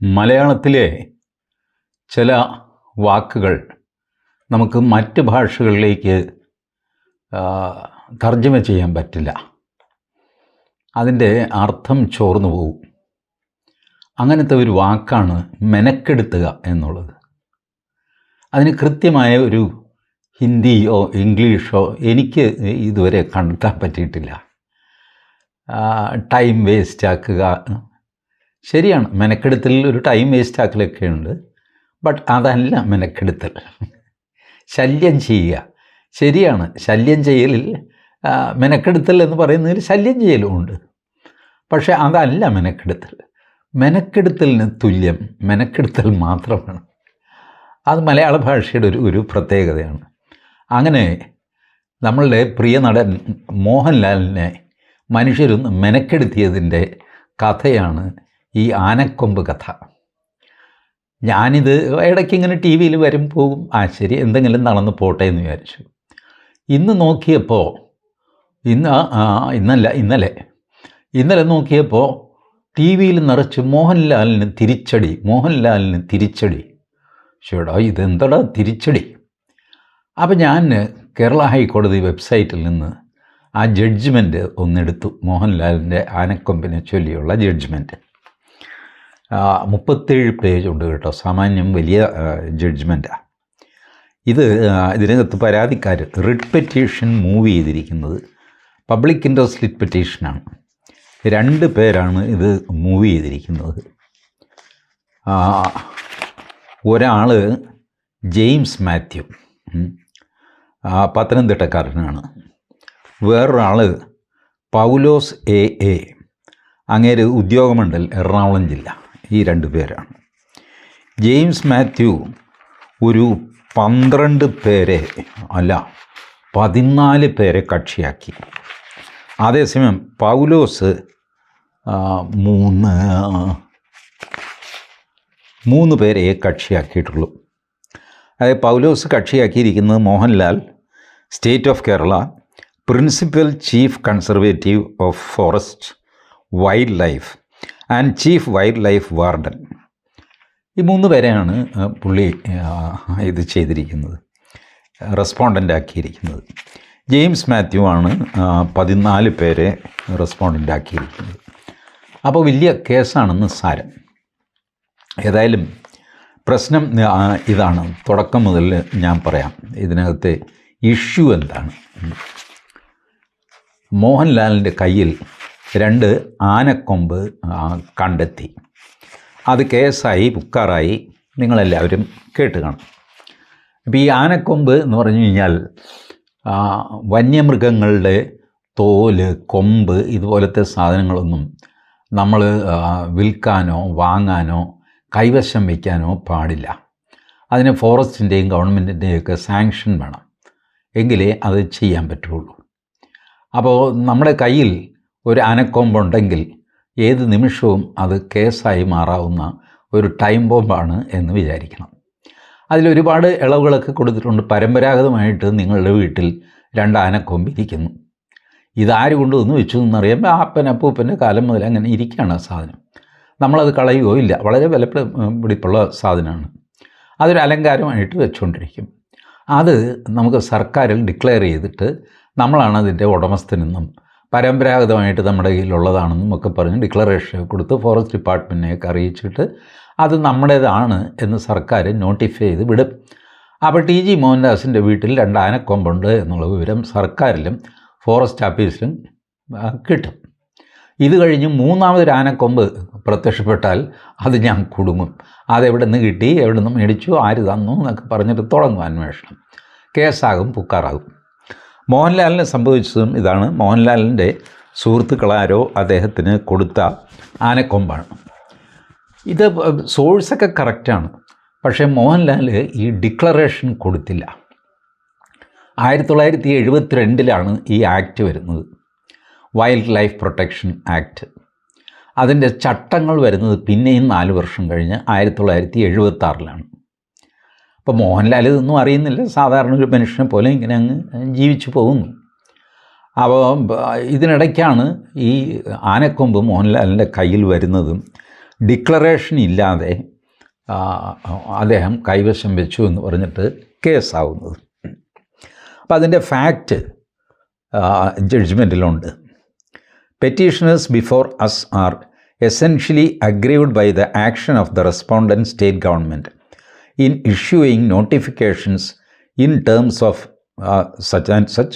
മലയാളത്തിലെ ചില വാക്കുകൾ നമുക്ക് മറ്റ് ഭാഷകളിലേക്ക് തർജ്ജമ ചെയ്യാൻ പറ്റില്ല. അതിൻ്റെ അർത്ഥം ചോർന്നു പോകും. അങ്ങനത്തെ ഒരു വാക്കാണ് മെനക്കെടുത്തുക എന്നുള്ളത്. അതിന് കൃത്യമായ ഒരു ഹിന്ദിയോ ഇംഗ്ലീഷോ എനിക്ക് ഇതുവരെ കണ്ടെത്താൻ പറ്റിയിട്ടില്ല. ടൈം വേസ്റ്റ് ആക്കുക ശരിയാണ്, മെനക്കെടുത്തൽ ഒരു ടൈം വേസ്റ്റ് ആക്കലൊക്കെ ഉണ്ട്. ബട്ട് അതല്ല മെനക്കെടുത്തൽ. ശല്യം ചെയ്യുക ശരിയാണ്, ശല്യം ചെയ്യലിൽ മെനക്കെടുത്തൽ എന്ന് പറയുന്നതിൽ ശല്യം ചെയ്യലും ഉണ്ട്. പക്ഷേ അതല്ല മെനക്കെടുത്തൽ. മെനക്കെടുത്തലിന് തുല്യം മെനക്കെടുത്തൽ മാത്രമാണ്. അത് മലയാള ഭാഷയുടെ ഒരു പ്രത്യേകതയാണ്. അങ്ങനെ നമ്മളുടെ പ്രിയ നടൻ മോഹൻലാലിനെ മനുഷ്യരൊന്ന് മെനക്കെടുത്തിയതിൻ്റെ കഥയാണ് ഈ ആനക്കൊമ്പ് കഥ. ഞാനിത് ഇടയ്ക്ക് ഇങ്ങനെ ടി വിയിൽ വരും പോകും, ശരി എന്തെങ്കിലും നടന്ന് പോട്ടെ എന്ന് വിചാരിച്ചു. ഇന്ന് നോക്കിയപ്പോൾ ഇന്നലെ നോക്കിയപ്പോൾ ടി വിയിൽ നിറച്ച് മോഹൻലാലിന് തിരിച്ചടി. ചേടാ ഇതെന്തടാ തിരിച്ചടി? അപ്പം ഞാൻ കേരള ഹൈക്കോടതി വെബ്സൈറ്റിൽ നിന്ന് ആ ജഡ്ജ്മെൻറ്റ് ഒന്നെടുത്തു. മോഹൻലാലിൻ്റെ ആനക്കൊമ്പിനെ ചൊല്ലിയുള്ള ജഡ്ജ്മെൻറ്റ് 37 പേജുണ്ട് കേട്ടോ. സാമാന്യം വലിയ ജഡ്ജ്മെൻറ്റാണ് ഇതിനകത്ത് പരാതിക്കാർ റിട്ട് പെറ്റീഷൻ മൂവ് ചെയ്തിരിക്കുന്നത് പബ്ലിക് ഇൻട്രസ്റ്റ് റിട്ട് പെറ്റീഷനാണ്. 2 പേരാണ് ഇത് മൂവ് ചെയ്തിരിക്കുന്നത്. ഒരാൾ ജെയിംസ് മാത്യു, പത്തനംതിട്ടക്കാരനാണ്. വേറൊരാൾ പൗലോസ് എ, അങ്ങേര് ഉദ്യോഗമണ്ഡൽ, എറണാകുളം ജില്ല. ഈ 2 പേരാണ്. ജെയിംസ് മാത്യു ഒരു 12 പേരെ അല്ല 14 പേരെ കക്ഷിയാക്കി. അതേസമയം പൗലോസ് 3 പേരെ കക്ഷിയാക്കിയിട്ടുള്ളൂ. അതായത് പൗലോസ് കക്ഷിയാക്കിയിരിക്കുന്നത് Mohanlal, state of Kerala, principal chief conservative of forest wildlife and chief wildlife warden. ഈ 3 പേരെയാണ് പുള്ളി ഇത് ചെയ്തിരിക്കുന്നത്, റെസ്പോണ്ടൻ്റ് ആക്കിയിരിക്കുന്നത്. ജെയിംസ് മാത്യു ആണ് 14 പേരെ റെസ്പോണ്ടൻ്റ് ആക്കിയിരിക്കുന്നത്. അപ്പോൾ വലിയ കേസാണെന്ന് സാരം. ഏതായാലും പ്രശ്നം ഇതാണ്. തുടക്കം മുതൽ ഞാൻ പറയാം ഇതിനകത്തെ ഇഷ്യൂ എന്താണ്. മോഹൻലാലിൻ്റെ കയ്യിൽ 2 ആനക്കൊമ്പ് കണ്ടെത്തി. അത് കേസായി ബുക്കാറായി, നിങ്ങളെല്ലാവരും കേട്ട് കാണും. അപ്പോൾ ഈ ആനക്കൊമ്പ് എന്ന് പറഞ്ഞു കഴിഞ്ഞാൽ വന്യമൃഗങ്ങളുടെ തോല്, കൊമ്പ് ഇതുപോലത്തെ സാധനങ്ങളൊന്നും നമ്മൾ വിൽക്കാനോ വാങ്ങാനോ കൈവശം വയ്ക്കാനോ പാടില്ല. അതിന് ഫോറസ്റ്റിൻ്റെയും ഗവൺമെൻറ്റിൻ്റെയൊക്കെ സാങ്ഷൻ വേണം, എങ്കിലേ അത് ചെയ്യാൻ പറ്റുള്ളൂ. അപ്പോൾ നമ്മുടെ കയ്യിൽ ഒരു ആനക്കൊമ്പുണ്ടെങ്കിൽ ഏത് നിമിഷവും അത് കേസായി മാറാവുന്ന ഒരു ടൈം ബോംബാണ് എന്ന് വിചാരിക്കണം. അതിലൊരുപാട് ഇളവുകളൊക്കെ കൊടുത്തിട്ടുണ്ട്. പരമ്പരാഗതമായിട്ട് നിങ്ങളുടെ വീട്ടിൽ 2 ആനക്കൊമ്പ് ഇരിക്കുന്നു. ഇതാര് കൊണ്ടുവന്ന് വെച്ചു എന്നറിയാൻ അപ്പൂപ്പൻ്റെ കാലം മുതൽ അങ്ങനെ ഇരിക്കുകയാണ് ആ സാധനം. നമ്മളത് കളയുകയോ ഇല്ല. വളരെ വിലപിടിപ്പുള്ള സാധനമാണ്. അതൊരു അലങ്കാരമായിട്ട് വെച്ചുകൊണ്ടിരിക്കും. അത് നമുക്ക് സർക്കാരിൽ ഡിക്ലെയർ ചെയ്തിട്ട് നമ്മളാണ് അതിൻ്റെ ഉടമസ്ഥനെന്നും പരമ്പരാഗതമായിട്ട് നമ്മുടെ കയ്യിലുള്ളതാണെന്നും ഒക്കെ പറഞ്ഞ് ഡിക്ലറേഷൻ കൊടുത്ത് ഫോറസ്റ്റ് ഡിപ്പാർട്ട്മെൻറ്റിനെയൊക്കെ അറിയിച്ചിട്ട് അത് നമ്മുടേതാണ് എന്ന് സർക്കാർ നോട്ടിഫൈ ചെയ്ത് വിടും. അപ്പോൾ ടി ജി മോഹൻദാസിൻ്റെ വീട്ടിൽ 2 ആനക്കൊമ്പുണ്ട് എന്നുള്ള വിവരം സർക്കാരിലും ഫോറസ്റ്റ് ഓഫീസിലും കിട്ടും. ഇത് കഴിഞ്ഞ് 3ാമതൊരു ആനക്കൊമ്പ് പ്രത്യക്ഷപ്പെട്ടാൽ അത് ഞാൻ കുടുങ്ങും. അതെവിടെ നിന്ന് കിട്ടി, എവിടെ നിന്ന് മേടിച്ചു, ആര് തന്നു എന്നൊക്കെ പറഞ്ഞിട്ട് തുടങ്ങും അന്വേഷണം. കേസാകും, പുക്കാറാകും. മോഹൻലാലിന് സംഭവിച്ചതും ഇതാണ്. മോഹൻലാലിൻ്റെ സുഹൃത്തുക്കളാരോ അദ്ദേഹത്തിന് കൊടുത്ത ആനക്കൊമ്പാണ് ഇത്. സോഴ്സൊക്കെ കറക്റ്റാണ്. പക്ഷേ മോഹൻലാൽ ഈ ഡിക്ലറേഷൻ കൊടുത്തില്ല. 1972 ഈ ആക്ട് വരുന്നത്, വൈൽഡ് ലൈഫ് പ്രൊട്ടക്ഷൻ ആക്ട്. അതിൻ്റെ ചട്ടങ്ങൾ വരുന്നത് പിന്നെയും 4 വർഷം കഴിഞ്ഞ് 1976 അപ്പോൾ മോഹൻലാൽ ഇതൊന്നും അറിയുന്നില്ല. സാധാരണ ഒരു മനുഷ്യനെ പോലെ ഇങ്ങനെ അങ്ങ് ജീവിച്ചു പോകുന്നു. അപ്പോൾ ഇതിനിടയ്ക്കാണ് ഈ ആനക്കൊമ്പ് മോഹൻലാലിൻ്റെ കയ്യിൽ വരുന്നതും ഡിക്ലറേഷൻ ഇല്ലാതെ അദ്ദേഹം കൈവശം വെച്ചു എന്ന് പറഞ്ഞിട്ട് കേസാവുന്നത്. അപ്പം അതിൻ്റെ fact ജഡ്ജ്മെൻറ്റിലുണ്ട്. Petitioners before us are essentially aggrieved by the action of the respondent state government in issuing notifications in terms of such and such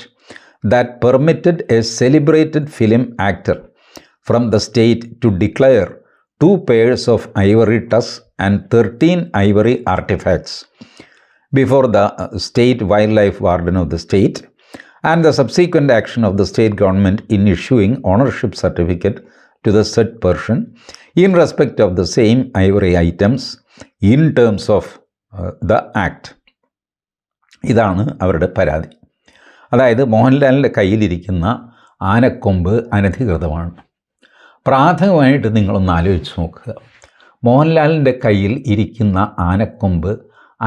that permitted a celebrated film actor from the state to declare 2 pairs of ivory tusks and 13 ivory artifacts before the state wildlife warden of the state, and the subsequent action of the state government in issuing ownership certificate to the said person in respect of the same ivory items in terms of the act. ഇതാണ് അവരുടെ പരാതി. അതായത് മോഹൻലാലിൻ്റെ കയ്യിലിരിക്കുന്ന ആനക്കൊമ്പ് അനധികൃതമാണ്. പ്രാഥമികമായിട്ട് നിങ്ങളൊന്ന് ആലോചിച്ച് നോക്കുക. മോഹൻലാലിൻ്റെ കയ്യിൽ ഇരിക്കുന്ന ആനക്കൊമ്പ്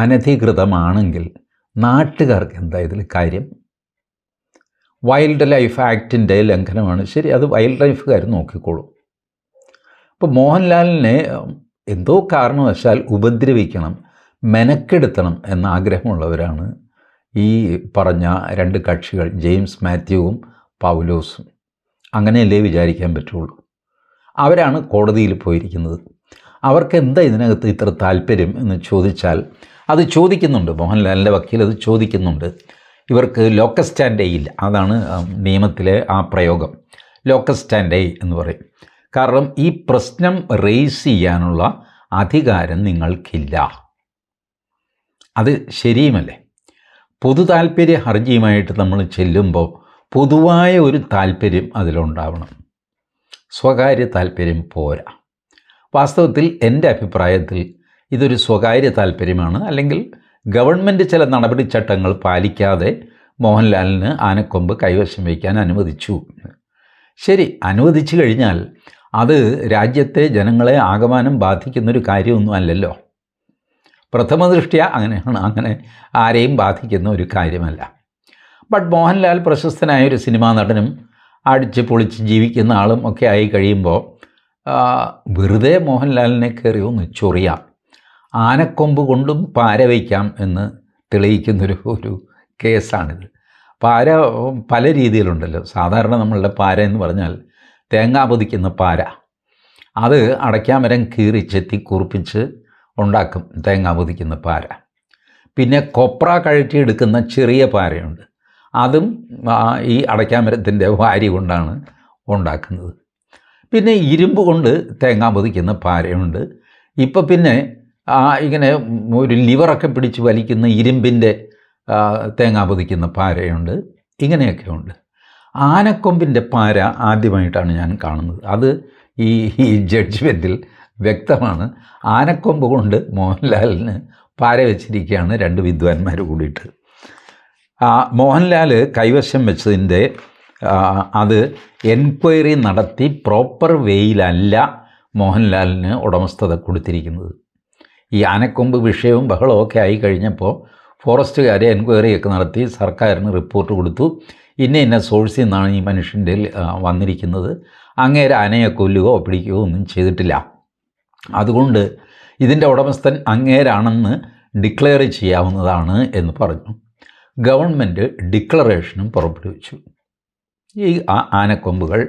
അനധികൃതമാണെങ്കിൽ നാട്ടുകാർക്ക് എന്താ ഇതിൽ കാര്യം? വൈൽഡ് ലൈഫ് ആക്ടിൻ്റെ ലംഘനമാണ്. ശരി, അത് വൈൽഡ് ലൈഫുകാർ നോക്കിക്കോളും. ഇപ്പോൾ മോഹൻലാലിനെ എന്തോ കാരണവശാൽ ഉപദ്രവിക്കണം, മെനക്കെടുത്തണം എന്ന ആഗ്രഹമുള്ളവരാണ് ഈ പറഞ്ഞ 2 കക്ഷികൾ, ജെയിംസ് മാത്യുവും പൗലോസും. അങ്ങനെയല്ലേ വിചാരിക്കാൻ പറ്റുള്ളൂ. അവരാണ് കോടതിയിൽ പോയിരിക്കുന്നത്. അവർക്ക് എന്താ ഇതിനകത്ത് ഇത്ര താല്പര്യം എന്ന് ചോദിച്ചാൽ അത് ചോദിക്കുന്നുണ്ട്. മോഹൻലാലിൻ്റെ വക്കീൽ അത് ചോദിക്കുന്നുണ്ട്. ഇവർക്ക് ലോക്കസ് സ്റ്റാൻഡേ ഇല്ല. അതാണ് നിയമത്തിലെ ആ പ്രയോഗം. ലോക്കസ് സ്റ്റാൻഡേ എന്ന് പറയും. കാരണം ഈ പ്രശ്നം റേസ് ചെയ്യാനുള്ള അധികാരം നിങ്ങൾക്കില്ല. അത് ശരിയുമല്ലേ? പൊതു താല്പര്യ ഹർജിയുമായിട്ട് നമ്മൾ ചെല്ലുമ്പോൾ പൊതുവായ ഒരു താല്പര്യം അതിലുണ്ടാവണം. സ്വകാര്യ താല്പര്യം പോരാ. വാസ്തവത്തിൽ എൻ്റെ അഭിപ്രായത്തിൽ ഇതൊരു സ്വകാര്യ താല്പര്യമാണ്. അല്ലെങ്കിൽ ഗവൺമെൻറ് ചില നടപടിച്ചട്ടങ്ങൾ പാലിക്കാതെ മോഹൻലാലിന് ആനക്കൊമ്പ് കൈവശം വയ്ക്കാൻ അനുവദിച്ചു. ശരി, അനുവദിച്ചു കഴിഞ്ഞാൽ അത് രാജ്യത്തെ ജനങ്ങളെ ആകമാനം ബാധിക്കുന്നൊരു കാര്യമൊന്നും അല്ലല്ലോ. പ്രഥമദൃഷ്ട്യാ അങ്ങനെയാണ്, അങ്ങനെ ആരെയും ബാധിക്കുന്ന ഒരു കാര്യമല്ല. ബട്ട് മോഹൻലാൽ പ്രശസ്തനായൊരു സിനിമാ നടനും അടിച്ച് പൊളിച്ച് ജീവിക്കുന്ന ആളും ഒക്കെ ആയി കഴിയുമ്പോൾ വെറുതെ മോഹൻലാലിനെ കയറി ഒന്ന് ചൊറിയാം. ആനക്കൊമ്പ് കൊണ്ടും പാര വയ്ക്കാം എന്ന് തെളിയിക്കുന്നൊരു കേസാണിത്. പാര പല രീതിയിലുണ്ടല്ലോ. സാധാരണ നമ്മളുടെ പാര എന്ന് പറഞ്ഞാൽ തേങ്ങ പൊതിക്കുന്ന പാര. അത് അടയ്ക്കാമരം കീറി ചെത്തി കുറിപ്പിച്ച് ഉണ്ടാക്കും തേങ്ങ പൊതിക്കുന്ന പാര. പിന്നെ കൊപ്ര കഴറ്റിയെടുക്കുന്ന ചെറിയ പാരയുണ്ട്. അതും ഈ അടയ്ക്കാമരത്തിൻ്റെ വാരി കൊണ്ടാണ് ഉണ്ടാക്കുന്നത്. പിന്നെ ഇരുമ്പ് കൊണ്ട് തേങ്ങ പൊതിക്കുന്ന പാരയുണ്ട്. ഇപ്പം പിന്നെ ഇങ്ങനെ ഒരു ലിവറൊക്കെ പിടിച്ച് വലിക്കുന്ന ഇരുമ്പിൻ്റെ തേങ്ങ പൊതിക്കുന്ന പാരയുണ്ട്. ഇങ്ങനെയൊക്കെ ഉണ്ട്. ആനക്കൊമ്പിൻ്റെ പാര ആദ്യമായിട്ടാണ് ഞാൻ കാണുന്നത്. അത് ഈ ജഡ്ജ്മെൻറ്റിൽ വ്യക്തമാണ്. ആനക്കൊമ്പ് കൊണ്ട് മോഹൻലാലിന് പാര വെച്ചിരിക്കുകയാണ് 2 വിദ്വാൻമാർ കൂടിയിട്ട്. മോഹൻലാൽ കൈവശം വെച്ചതിൻ്റെ അത് എൻക്വയറി നടത്തി പ്രോപ്പർ വേയിലല്ല മോഹൻലാലിന് ഉടമസ്ഥത കൊടുത്തിരിക്കുന്നത്. ഈ ആനക്കൊമ്പ് വിഷയവും ബഹളവും ഒക്കെ ആയി കഴിഞ്ഞപ്പോൾ ഫോറസ്റ്റുകാരെ എൻക്വയറിയൊക്കെ നടത്തി സർക്കാരിന് റിപ്പോർട്ട് കൊടുത്തു. ഇന്ന സോഴ്സിൽ നിന്നാണ് ഈ മനുഷ്യൻ്റെ വന്നിരിക്കുന്നത്, അങ്ങേരെ ആനയെ കൊല്ലുകയോ പിടിക്കുകയോ ഒന്നും ചെയ്തിട്ടില്ല, അതുകൊണ്ട് ഇതിൻ്റെ ഉടമസ്ഥൻ അങ്ങേരാണെന്ന് ഡിക്ലെയർ ചെയ്യാവുന്നതാണ് എന്ന് പറഞ്ഞു. ഗവൺമെൻറ് ഡിക്ലറേഷനും പുറപ്പെടുവിച്ചു. ഈ ആനക്കൊമ്പുകൾ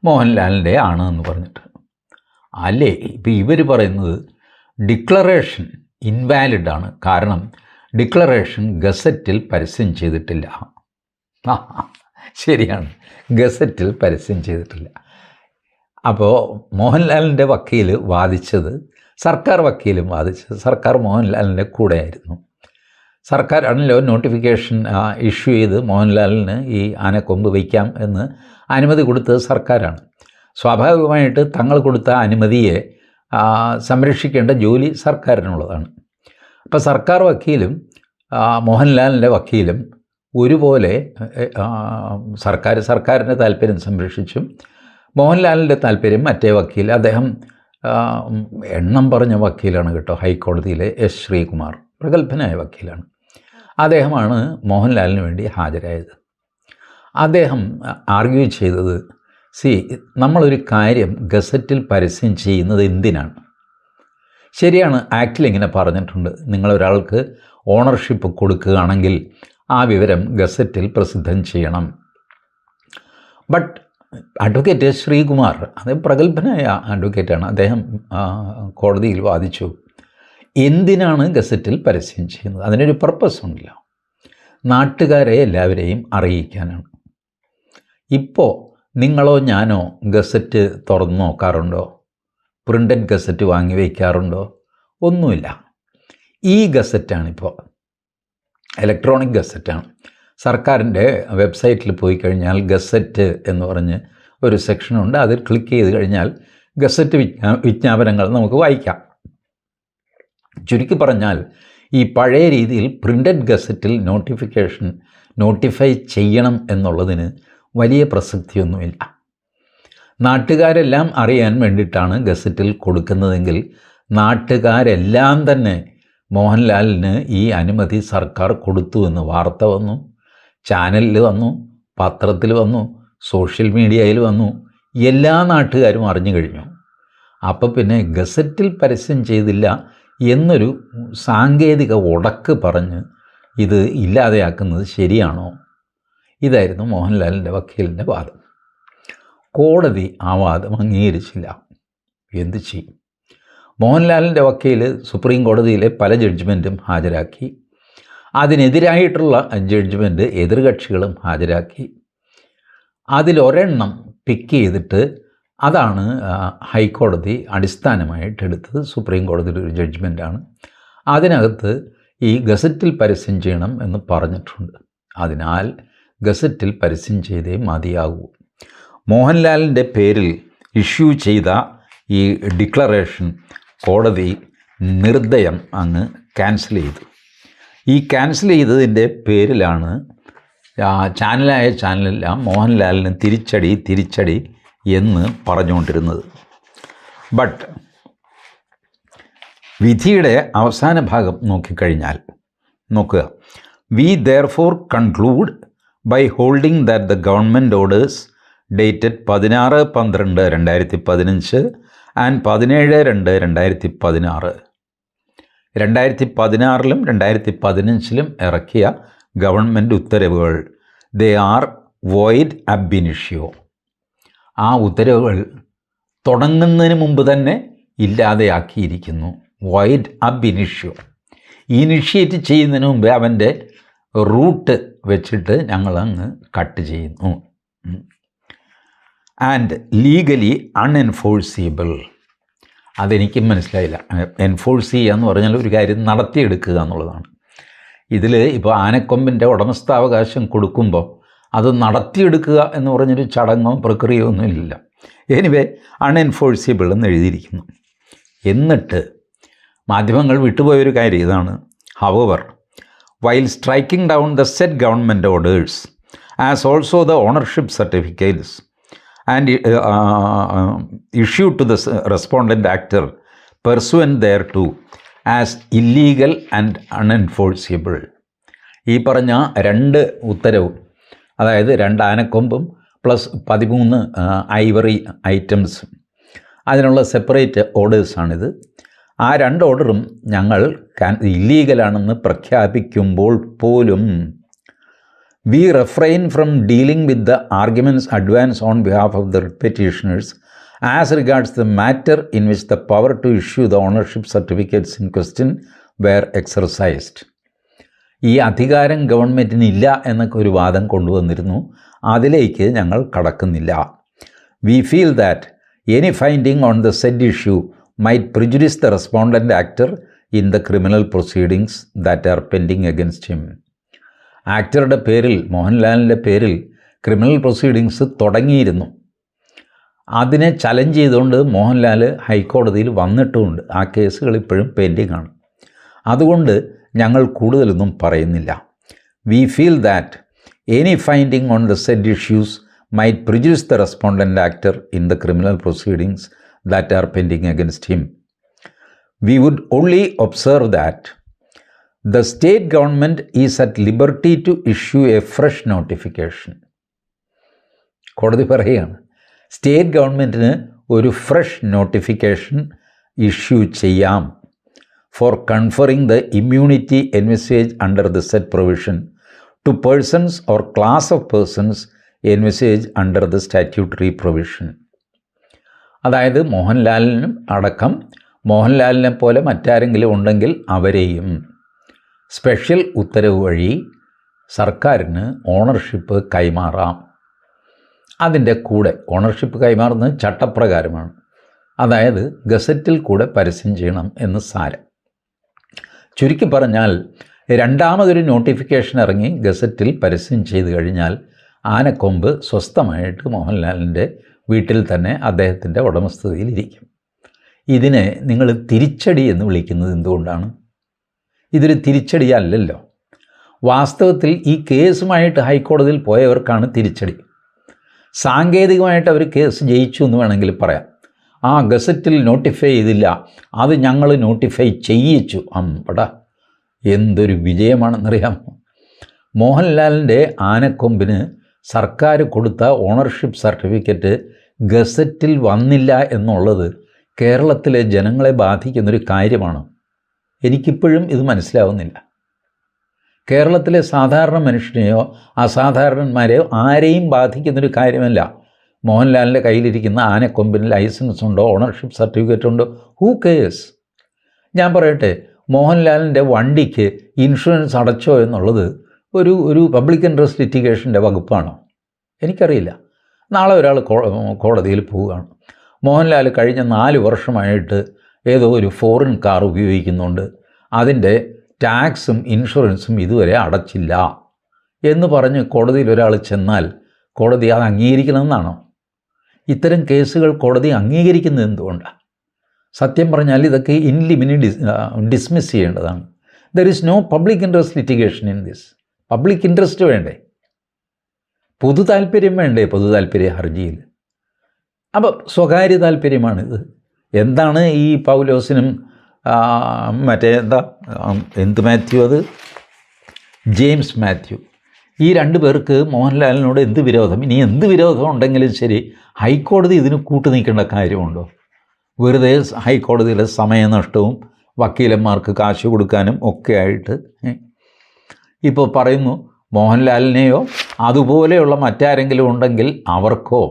മോഹൻലാലിൻ്റെ ആണ് എന്ന് പറഞ്ഞിട്ട്. അല്ലേ, ഇപ്പോൾ ഇവർ പറയുന്നത് ഡിക്ലറേഷൻ ഇൻവാലിഡാണ്. കാരണം ഡിക്ലറേഷൻ ഗസറ്റിൽ പരസ്യം ചെയ്തിട്ടില്ല. ശരിയാണ്, ഗസറ്റിൽ പരസ്യം ചെയ്തിട്ടില്ല. അപ്പോൾ മോഹൻലാലിൻ്റെ വക്കീൽ വാദിച്ചത്, സർക്കാർ വക്കീലും വാദിച്ചത്, സർക്കാർ മോഹൻലാലിൻ്റെ കൂടെയായിരുന്നു. സർക്കാരാണല്ലോ നോട്ടിഫിക്കേഷൻ ഇഷ്യൂ ചെയ്ത് മോഹൻലാലിന് ഈ ആനക്കൊമ്പ് വയ്ക്കാം എന്ന് അനുമതി കൊടുത്തത് സർക്കാരാണ്. സ്വാഭാവികമായിട്ട് തങ്ങൾ കൊടുത്ത അനുമതിയെ സംരക്ഷിക്കേണ്ട ജോലി സർക്കാരിനുള്ളതാണ്. അപ്പോൾ സർക്കാർ വക്കീലും മോഹൻലാലിൻ്റെ വക്കീലും ഒരുപോലെ സർക്കാരിൻ്റെ താല്പര്യം സംരക്ഷിച്ചും മോഹൻലാലിൻ്റെ താല്പര്യം മറ്റേ വക്കീൽ, അദ്ദേഹം എണ്ണം പറഞ്ഞ വക്കീലാണ് കേട്ടോ, ഹൈക്കോടതിയിലെ എസ് ശ്രീകുമാർ, പ്രഗത്ഭനായ വക്കീലാണ്. അദ്ദേഹമാണ് മോഹൻലാലിന് വേണ്ടി ഹാജരായത്. അദ്ദേഹം ആർഗ്യൂ ചെയ്തത്, നമ്മളൊരു കാര്യം ഗസറ്റിൽ പരസ്യം ചെയ്യുന്നത് എന്തിനാണ്? ശരിയാണ്, ആക്റ്റിൽ ഇങ്ങനെ പറഞ്ഞിട്ടുണ്ട്, നിങ്ങളൊരാൾക്ക് ഓണർഷിപ്പ് കൊടുക്കുകയാണെങ്കിൽ ആ വിവരം ഗസറ്റിൽ പ്രസിദ്ധം ചെയ്യണം. ബട്ട് അഡ്വക്കേറ്റ് ശ്രീകുമാർ, അദ്ദേഹം പ്രഗത്ഭനായ അഡ്വക്കേറ്റാണ്, അദ്ദേഹം കോടതിയിൽ വാദിച്ചു, എന്തിനാണ് ഗസറ്റിൽ പരസ്യം ചെയ്യുന്നത്? അതിനൊരു പർപ്പസ് ഉണ്ടല്ല, നാട്ടുകാരെ എല്ലാവരെയും അറിയിക്കാനാണ്. ഇപ്പോൾ നിങ്ങളോ ഞാനോ ഗസറ്റ് തുറന്നു നോക്കാറുണ്ടോ? പ്രിൻ്റഡ് ഗസറ്റ് വാങ്ങി വയ്ക്കാറുണ്ടോ? ഒന്നുമില്ല. ഈ ഗസറ്റാണിപ്പോൾ, ഇലക്ട്രോണിക് ഗസറ്റാണ്. സർക്കാരിൻ്റെ വെബ്സൈറ്റിൽ പോയി കഴിഞ്ഞാൽ ഗസറ്റ് എന്ന് പറഞ്ഞ് ഒരു സെക്ഷനുണ്ട്, അതിൽ ക്ലിക്ക് ചെയ്ത് കഴിഞ്ഞാൽ ഗസറ്റ് വിജ്ഞാപനങ്ങൾ നമുക്ക് വായിക്കാം. ചുരുക്കി പറഞ്ഞാൽ ഈ പഴയ രീതിയിൽ പ്രിൻ്റഡ് ഗസറ്റിൽ നോട്ടിഫൈ ചെയ്യണം എന്നുള്ളതിന് വലിയ പ്രസക്തിയൊന്നുമില്ല. നാട്ടുകാരെല്ലാം അറിയാൻ വേണ്ടിയിട്ടാണ് ഗസറ്റിൽ കൊടുക്കുന്നതെങ്കിൽ നാട്ടുകാരെല്ലാം തന്നെ മോഹൻലാലിന് ഈ അനുമതി സർക്കാർ കൊടുത്തു എന്ന് വാർത്ത വന്നു, ചാനലിൽ വന്നു, പത്രത്തിൽ വന്നു, സോഷ്യൽ മീഡിയയിൽ വന്നു, എല്ലാ നാട്ടുകാരും അറിഞ്ഞു കഴിഞ്ഞു. അപ്പോൾ പിന്നെ ഗസറ്റിൽ പരസ്യം ചെയ്തില്ല എന്നൊരു സാങ്കേതിക ഉടക്ക് പറഞ്ഞ് ഇത് ഇല്ലാതെയാക്കുന്നത് ശരിയാണോ? ഇതായിരുന്നു മോഹൻലാലിൻ്റെ വക്കീലിൻ്റെ വാദം. കോടതി ആ വാദം അംഗീകരിച്ചില്ല. എന്ത് ചെയ്യും? മോഹൻലാലിൻ്റെ വക്കീൽ സുപ്രീം കോടതിയിലെ പല ജഡ്ജ്മെൻറ്റും ഹാജരാക്കി, അതിനെതിരായിട്ടുള്ള ജഡ്ജ്മെൻറ്റ് എതിർകക്ഷികളും ഹാജരാക്കി. അതിലൊരെണ്ണം പിക്ക് ചെയ്തിട്ട് അതാണ് ഹൈക്കോടതി അടിസ്ഥാനമായിട്ടെടുത്തത്. സുപ്രീം കോടതിയുടെ ഒരു ജഡ്ജ്മെൻറ്റാണ്. അതിനകത്ത് ഈ ഗസറ്റിൽ പരസ്യം ചെയ്യണം എന്ന് പറഞ്ഞിട്ടുണ്ട്. അതിനാൽ ഗസറ്റിൽ പരസ്യം ചെയ്തേ മതിയാകൂ. മോഹൻലാലിൻ്റെ പേരിൽ ഇഷ്യൂ ചെയ്ത ഈ ഡിക്ലറേഷൻ കോടതി നിർദ്ദയം അങ്ങ് ക്യാൻസൽ ചെയ്തു. ഈ ക്യാൻസൽ ചെയ്തതിൻ്റെ പേരിലാണ് ചാനലെല്ലാം മോഹൻലാലിന് തിരിച്ചടി എന്ന് പറഞ്ഞുകൊണ്ടിരുന്നത്. ബട്ട് വിധിയുടെ അവസാന ഭാഗം നോക്കിക്കഴിഞ്ഞാൽ നോക്കുക, we therefore conclude by holding that the government orders dated 16/12/2015 and 17/2/2016 2016 2015 ഇറക്കിയ ഗവൺമെൻറ് ഉത്തരവുകൾ ദേ ആർ വോയിഡ് അബ് ഇനിഷ്യോ. ആ ഉത്തരവുകൾ തുടങ്ങുന്നതിന് മുമ്പ് തന്നെ ഇല്ലാതെയാക്കിയിരിക്കുന്നു. വോയിഡ് അബ് ഇനിഷ്യോ, ഇനിഷ്യേറ്റ് ചെയ്യുന്നതിന് മുമ്പേ അവൻ്റെ റൂട്ട് വെച്ചിട്ട് ഞങ്ങളങ്ങ് കട്ട് ചെയ്യുന്നു. And legally unenforceable. അതെനിക്കും മനസ്സിലായില്ല. എൻഫോഴ്സ് ചെയ്യുക എന്ന് പറഞ്ഞാൽ ഒരു കാര്യം നടത്തിയെടുക്കുക എന്നുള്ളതാണ്. ഇതിൽ ഇപ്പോൾ ആനക്കൊമ്പിൻ്റെ ഉടമസ്ഥാവകാശം കൊടുക്കുമ്പോൾ അത് നടത്തിയെടുക്കുക എന്ന് പറഞ്ഞൊരു ചടങ്ങോ പ്രക്രിയയോ ഒന്നും ഇല്ല. എനിവേ അൺഎൻഫോഴ്സിബിൾ എന്ന് എഴുതിയിരിക്കുന്നു. എന്നിട്ട് മാധ്യമങ്ങൾ വിട്ടുപോയൊരു കാര്യം ഇതാണ്. However while striking down the said government orders as also the ownership certificates and issued to the respondent actor pursuant thereto as illegal and unenforceable. ഈ പറഞ്ഞ 2 ഉത്തരവും, അതായത് 2 ആനക്കൊമ്പും പ്ലസ് 13 ഐവറി ഐറ്റംസും, അതിനുള്ള സെപ്പറേറ്റ് ഓർഡേഴ്സാണിത്. ആ 2 ഓർഡറും ഞങ്ങൾ ഇല്ലീഗലാണെന്ന് പ്രഖ്യാപിക്കുമ്പോൾ പോലും we refrain from dealing with the arguments advanced on behalf of the petitioners as regards the matter in which the power to issue the ownership certificates in question were exercised. ഈ അധികാരം ഗവൺമെൻറ്റിനില്ല എന്നൊക്കെ ഒരു വാദം കൊണ്ടുവന്നിരുന്നു. അതിലേക്ക് ഞങ്ങൾ കടക്കുന്നില്ല. We feel that any finding on the said issue might prejudice the respondent actor in the criminal proceedings that are pending against him. ആക്ടറുടെ പേരിൽ, മോഹൻലാലിൻ്റെ പേരിൽ ക്രിമിനൽ പ്രൊസീഡിങ്സ് തുടങ്ങിയിരുന്നു. അതിനെ ചലഞ്ച് ചെയ്തുകൊണ്ട് മോഹൻലാൽ ഹൈക്കോടതിയിൽ വന്നിട്ടുമുണ്ട്. ആ കേസുകൾ ഇപ്പോഴും പെൻഡിങ് ആണ്. അതുകൊണ്ട് ഞങ്ങൾ കൂടുതലൊന്നും പറയുന്നില്ല. We feel that any finding on the said issues might prejudice the respondent actor in the criminal proceedings that are pending against him. We would only observe that the state government is at liberty to issue a fresh notification. കോടതി പറയുകയാണ്, state ഗവൺമെൻറ്റിന് ഒരു fresh notification issue ചെയ്യാം. for conferring the immunity envisaged under the said provision to persons or class of persons envisaged under the statutory provision. അതായത് മോഹൻലാലിനും അടക്കം മോഹൻലാലിനെ പോലെ മറ്റാരെങ്കിലും ഉണ്ടെങ്കിൽ അവരെയും സ്പെഷ്യൽ ഉത്തരവ് വഴി സർക്കാരിന് ഓണർഷിപ്പ് കൈമാറാം. അതിൻ്റെ കൂടെ ഓണർഷിപ്പ് കൈമാറുന്നത് ചട്ടപ്രകാരമാണ്. അതായത് ഗസറ്റിൽ കൂടെ പരസ്യം ചെയ്യണം എന്ന് സാരം. ചുരുക്കി പറഞ്ഞാൽ രണ്ടാമതൊരു നോട്ടിഫിക്കേഷൻ ഇറങ്ങി ഗസറ്റിൽ പരസ്യം ചെയ്തു കഴിഞ്ഞാൽ ആനക്കൊമ്പ് സ്വസ്ഥമായിട്ട് മോഹൻലാലിൻ്റെ വീട്ടിൽ തന്നെ അദ്ദേഹത്തിൻ്റെ ഉടമസ്ഥതയിലിരിക്കും. ഇതിനെ നിങ്ങൾ തിരിച്ചടി എന്ന് വിളിക്കുന്നത് എന്തുകൊണ്ടാണ്? ഇതൊരു തിരിച്ചടിയല്ലല്ലോ. വാസ്തവത്തിൽ ഈ കേസുമായിട്ട് ഹൈക്കോടതിയിൽ പോയവർക്കാണ് തിരിച്ചടി. സാങ്കേതികമായിട്ട് അവർ കേസ് ജയിച്ചു എന്ന് വേണമെങ്കിൽ പറയാം. ആ ഗസറ്റിൽ നോട്ടിഫൈ ചെയ്തില്ല, അത് ഞങ്ങൾ നോട്ടിഫൈ ചെയ്യിച്ചു. അമ്പടാ, എന്തൊരു വിജയമാണെന്നറിയാമോ? മോഹൻലാലിൻ്റെ ആനക്കൊമ്പിന് സർക്കാർ കൊടുത്ത ഓണർഷിപ്പ് സർട്ടിഫിക്കറ്റ് ഗസറ്റിൽ വന്നില്ല എന്നുള്ളത് കേരളത്തിലെ ജനങ്ങളെ ബാധിക്കുന്നൊരു കാര്യമാണ്. എനിക്കിപ്പോഴും ഇത് മനസ്സിലാവുന്നില്ല. കേരളത്തിലെ സാധാരണ മനുഷ്യനെയോ അസാധാരണന്മാരെയോ ആരെയും ബാധിക്കുന്നൊരു കാര്യമല്ല. മോഹൻലാലിൻ്റെ കയ്യിലിരിക്കുന്ന ആനക്കൊമ്പിന് ലൈസൻസ് ഉണ്ടോ, ഓണർഷിപ്പ് സർട്ടിഫിക്കറ്റ് ഉണ്ടോ, ഹൂ കേഴ്സ്? ഞാൻ പറയട്ടെ, മോഹൻലാലിൻ്റെ വണ്ടിക്ക് ഇൻഷുറൻസ് അടച്ചോ എന്നുള്ളത് ഒരു പബ്ലിക് ഇൻട്രസ്റ്റ് ലിറ്റിഗേഷൻ്റെ വകുപ്പാണോ? എനിക്കറിയില്ല. നാളെ ഒരാൾ കോടതിയിൽ പോവുകയാണ്, മോഹൻലാൽ കഴിഞ്ഞ 4 വർഷമായിട്ട് ഏതോ ഒരു ഫോറിൻ കാർ ഉപയോഗിക്കുന്നുണ്ട്, അതിൻ്റെ ടാക്സും ഇൻഷുറൻസും ഇതുവരെ അടച്ചില്ല എന്ന് പറഞ്ഞ് കോടതിയിൽ ഒരാൾ ചെന്നാൽ കോടതി അത് അംഗീകരിക്കണമെന്നാണോ? ഇത്തരം കേസുകൾ കോടതി അംഗീകരിക്കുന്നത് എന്തുകൊണ്ടാണ്? സത്യം പറഞ്ഞാൽ ഇതൊക്കെ ഇൻ ലിമിനി ഡിസ്മിസ് ചെയ്യേണ്ടതാണ്. There is no public interest litigation in this. Public interest വേണ്ടേ? പൊതു താല്പര്യം വേണ്ടേ പൊതു താല്പര്യ ഹർജിയിൽ? അപ്പോൾ സ്വകാര്യ താല്പര്യമാണിത്. എന്താണ് ഈ പൗലോസിനും എന്ത് മാത്യു, അത് ജെയിംസ് മാത്യു, ഈ 2 പേർക്ക് മോഹൻലാലിനോട് എന്ത് വിരോധം? ഇനി എന്ത് വിരോധം ഉണ്ടെങ്കിലും ശരി, ഹൈക്കോടതി ഇതിന് കൂട്ടുനിൽക്കേണ്ട കാര്യമുണ്ടോ? വെറുതെ ഹൈക്കോടതിയിലെ സമയനഷ്ടവും വക്കീലന്മാർക്ക് കാശ് കൊടുക്കാനും ഒക്കെ ആയിട്ട് ഇപ്പോൾ പറയുന്നു, മോഹൻലാലിനെയോ അതുപോലെയുള്ള മറ്റാരെങ്കിലും ഉണ്ടെങ്കിൽ അവർക്കോ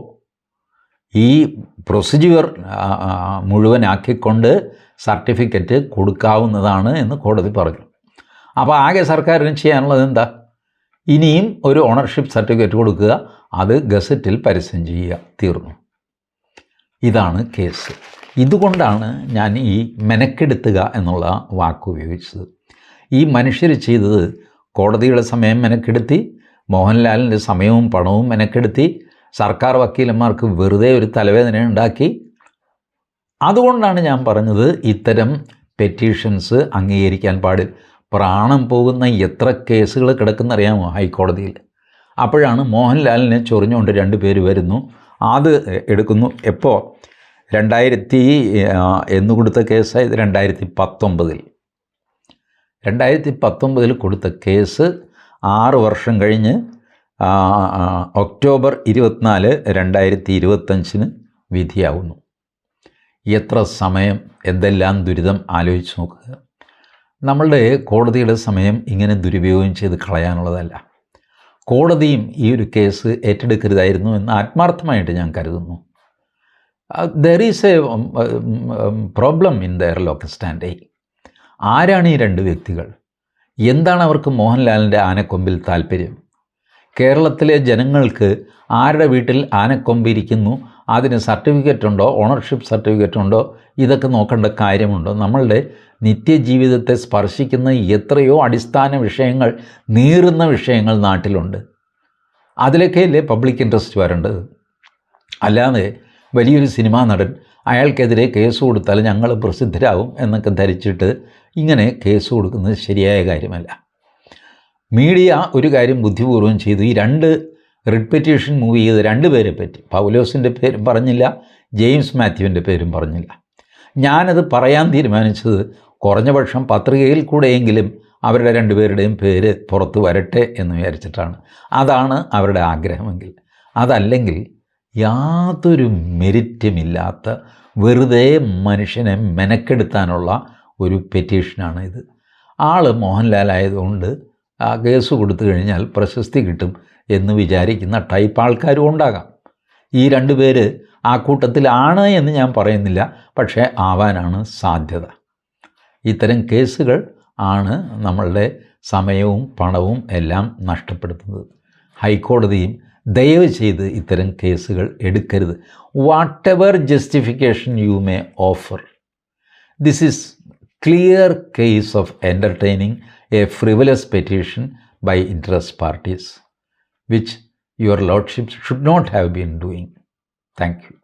ഈ പ്രൊസീജിയർ മുഴുവനാക്കിക്കൊണ്ട് സർട്ടിഫിക്കറ്റ് കൊടുക്കാവുന്നതാണ് എന്ന് കോടതി പറഞ്ഞു. അപ്പോൾ ആകെ സർക്കാരിന് ചെയ്യാനുള്ളത് എന്താ? ഇനിയും ഒരു ഓണർഷിപ്പ് സർട്ടിഫിക്കറ്റ് കൊടുക്കുക, അത് ഗസറ്റിൽ പരസ്യം ചെയ്യുക, തീർന്നു. ഇതാണ് കേസ്. ഇതുകൊണ്ടാണ് ഞാൻ ഈ മെനക്കെടുത്തുക എന്നുള്ള വാക്ക് ഉപയോഗിച്ചത്. ഈ മനുഷ്യർ ചെയ്തത് കോടതിയുടെ സമയം മെനക്കെടുത്തി, മോഹൻലാലിൻ്റെ സമയവും പണവും മെനക്കെടുത്തി, സർക്കാർ വക്കീലന്മാർക്ക് വെറുതെ ഒരു തലവേദന ഉണ്ടാക്കി. അതുകൊണ്ടാണ് ഞാൻ പറഞ്ഞത് ഇത്തരം പെറ്റീഷൻസ് അംഗീകരിക്കാൻ പാടില്ല. പ്രാണം പോകുന്ന എത്ര കേസുകൾ കിടക്കുന്നറിയാമോ ഹൈക്കോടതിയിൽ? അപ്പോഴാണ് മോഹൻലാലിനെ ചൊറിഞ്ഞുകൊണ്ട് 2 പേര് വരുന്നു, അത് എടുക്കുന്നു. എപ്പോൾ? 2000 എന്ന് കൊടുത്ത കേസായത് 2019 കൊടുത്ത കേസ് 6 വർഷം കഴിഞ്ഞ് ഒക്ടോബർ 24, 2025 വിധിയാവുന്നു. എത്ര സമയം, എന്തെല്ലാം ദുരിതം ആലോചിച്ച് നോക്കുക. നമ്മളുടെ കോടതിയുടെ സമയം ഇങ്ങനെ ദുരുപയോഗം ചെയ്ത് കളയാനുള്ളതല്ല. കോടതിയും ഈ ഒരു കേസ് ഏറ്റെടുക്കരുതായിരുന്നു എന്ന് ആത്മാർത്ഥമായിട്ട് ഞാൻ കരുതുന്നു. There is A problem in there local stand. ആരാണ് ഈ 2 വ്യക്തികൾ? എന്താണ് അവർക്ക് മോഹൻലാലിൻ്റെ ആനക്കൊമ്പിൽ താല്പര്യം? കേരളത്തിലെ ജനങ്ങൾക്ക് ആരുടെ വീട്ടിൽ ആനക്കൊമ്പ് ഇരിക്കുന്നു, അതിന് സർട്ടിഫിക്കറ്റ് ഉണ്ടോ, ഓണർഷിപ്പ് സർട്ടിഫിക്കറ്റ് ഉണ്ടോ, ഇതൊക്കെ നോക്കേണ്ട കാര്യമുണ്ടോ? നമ്മളുടെ നിത്യജീവിതത്തെ സ്പർശിക്കുന്ന എത്രയോ അടിസ്ഥാന വിഷയങ്ങൾ, നീറുന്ന വിഷയങ്ങൾ നാട്ടിലുണ്ട്. അതിലൊക്കെയല്ലേ പബ്ലിക് ഇൻട്രസ്റ്റ് വരേണ്ടത്. അല്ലാതെ വലിയൊരു സിനിമാ നടൻ, അയാൾക്കെതിരെ കേസ് കൊടുത്താൽ ഞങ്ങൾ പ്രസിദ്ധരാകും എന്നൊക്കെ ധരിച്ചിട്ട് ഇങ്ങനെ കേസ് കൊടുക്കുന്നത് ശരിയായ കാര്യമല്ല. മീഡിയ ഒരു കാര്യം ബുദ്ധിപൂർവ്വം ചെയ്തു. ഈ 2 റിട്ട് പെറ്റീഷൻ മൂവ് ചെയ്ത് 2 പേരെ പറ്റി, പൗലോസിൻ്റെ പേരും പറഞ്ഞില്ല, ജെയിംസ് മാത്യുവിൻ്റെ പേരും പറഞ്ഞില്ല. ഞാനത് പറയാൻ തീരുമാനിച്ചത് കുറഞ്ഞ പക്ഷം പത്രികയിൽ കൂടെയെങ്കിലും അവരുടെ 2 പേരുടെയും പേര് പുറത്ത് വരട്ടെ എന്ന് വിചാരിച്ചിട്ടാണ്. അതാണ് അവരുടെ ആഗ്രഹമെങ്കിൽ. അതല്ലെങ്കിൽ യാതൊരു മെരിറ്റുമില്ലാത്ത വെറുതെ മനുഷ്യനെ മെനക്കെടുത്താനുള്ള ഒരു പെറ്റീഷനാണ് ഇത്. ആൾ മോഹൻലാൽ ആയതുകൊണ്ട് ആ കേസ് കൊടുത്തു കഴിഞ്ഞാൽ പ്രശസ്തി കിട്ടും എന്ന് വിചാരിക്കുന്ന ടൈപ്പ് ആൾക്കാരും ഉണ്ടാകാം. ഈ 2 പേര് ആ കൂട്ടത്തിലാണ് എന്ന് ഞാൻ പറയുന്നില്ല, പക്ഷേ ആവാനാണ് സാധ്യത. ഇത്തരം കേസുകൾ ആണ് നമ്മളുടെ സമയവും പണവും എല്ലാം നഷ്ടപ്പെടുത്തുന്നത്. ഹൈക്കോടതിയും ദയവ് ചെയ്ത് ഇത്തരം കേസുകൾ എടുക്കരുത്. What ever justification you may offer, this is clear case of entertaining A frivolous petition by interest parties, which your lordship should not have been doing. Thank you.